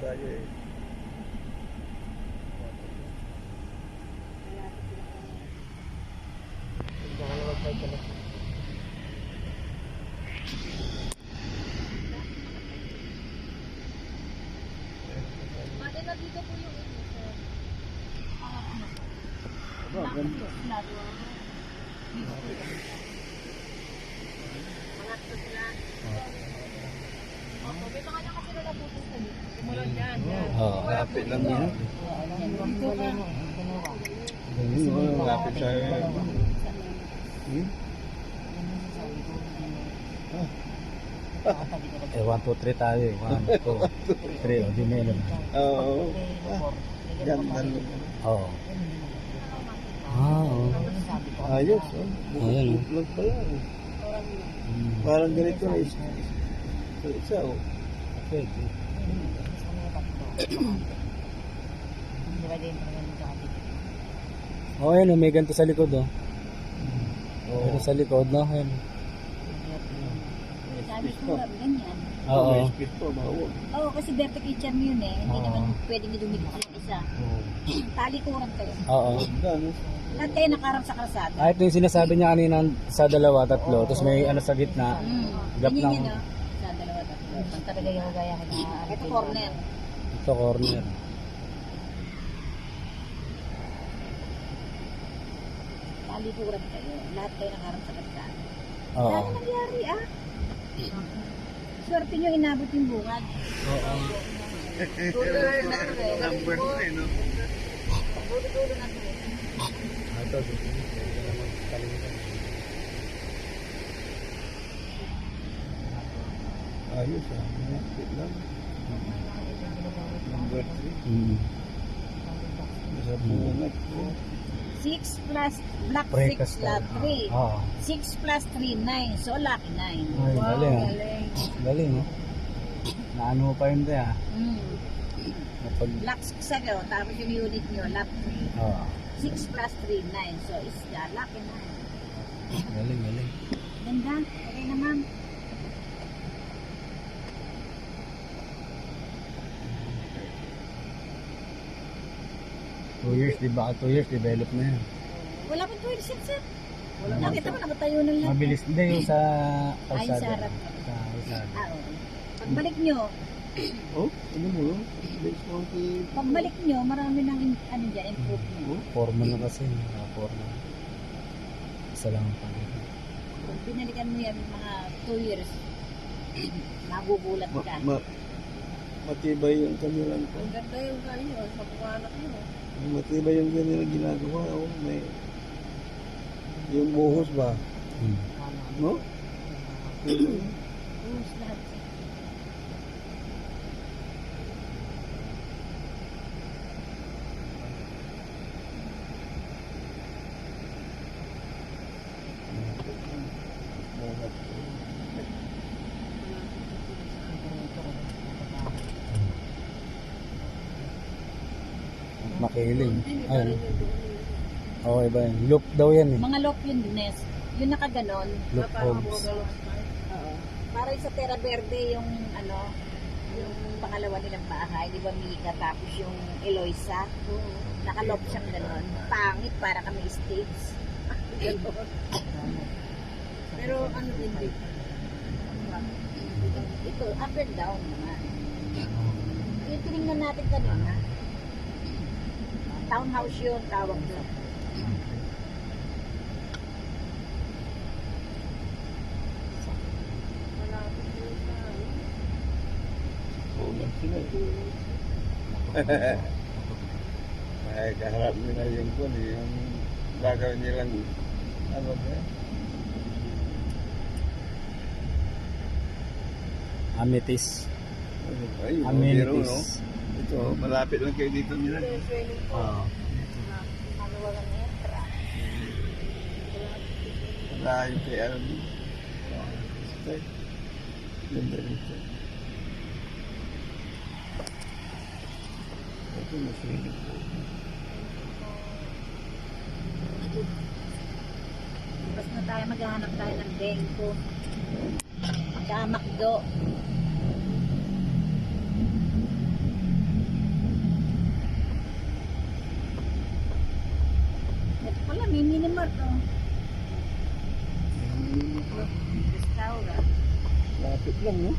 tayo eh. Mati na dito po yung inyo, sir. Aba, ganda. Pangatlo sila. May mga niya kasi na pupunta dito. Sumulan yan. Oo. Lapit lang yan. Dito ka. Lapit sa... Eh, 1, 2, 3 tayo eh. 1, 2, 3. O, di meron. Oo. Ganda. Oo. Oo. Ayos. Ayan. Buklog pa lang. Parang ganito na isa. Isa oh. Pwede. Oo, yan o. May ganito sa likod o. Meron sa likod, no? Ayan. Sabi ko, ganyan. Oo. May speed pa, bawag. Oo, kasi birthday kitchen mo yun eh. Hindi naman pwedeng dumikit yung isa. Talikuran kayo. Oo. Gano? Lahat kayo nakaharap sa kalsada. Ah, ito yung sinasabi niya kanina sa dalawa, tatlo. Tapos may ano sa gitna. Gap Ganyan lang. yun, no? Sa dalawa tatlo. Ang talaga yung gaya ka na. Ito corner. Ito, corner. Talikuran kayo. Lahat kayo nakaharap sa kalsada. Oo. Dami nangyari ah. Swerte nyo inabot yung bungad. Oo. Number 3, no? Dulo na dulo. Ito, dito. Ayos ah. May speed lang. Number 3. Sa bungat po. 6 plus black Precast 6 lot 3. Oo. 6 plus 3, 9. So, lucky 9. Ay, galing, ah. galing. Galing, no? Naano mo pa yun tayo, ah. Napag... Black 6 ako, tapos yung unit nyo, lot 3. Oo. 6 plus 3, 9. So, is the lucky 9. Galing, galing. Ganda. Okay naman. Two years, di ba? 2 years, develop na yan. Wala pa 26 sir. Nakita ko nakatayo ng lahat. Mabilis. Hindi, yung sa Ay, kalsada. sa harap. Sa kalsada. Ah, oo. Pagbalik nyo, Oh, ano mo yun? Base monkey. pagbalik nyo, marami nang ano dyan, improvement. Forma na kasi. Forma. Isa lang ang pag Kung binalikan mo yan mga 2 years, magugulat ka. Matibay yung kanilang ko. Ang ganda yung kanyo, sa buwanak nyo. Matibay yung kanilang ginagawa. Oh, may... Yung buhos ba? No? Buhos lahat. Makiling. Ayun. Okay ba yun? Loop daw yan eh. Mga lock yun, Dines. Yung nakaganon. Loop homes. Oo. Para sa Terra Verde yung ano, yung pangalawa nilang bahay, di ba Mika, tapos yung Eloisa, nakalock siyang ganon. Pangit para kami stage. Pero ano hindi. Ito, up and down naman. Yung tinignan natin kanina, townhouse yun, tawag doon. Ulan sila. Ay, kaharap nila yung kun, yung gagawin nilang ano ba? Amethyst. Ay, biro, no? Amenities. Ito, malapit lang kayo dito nila. Oo. Ano walang netra. Malayo kay ano dito. Okay. Ganda dito. Ito, masyado. Tapos na tayo, maghahanap tayo ng bengko. Magkamakdo. Restaurant. Lapit lang, no?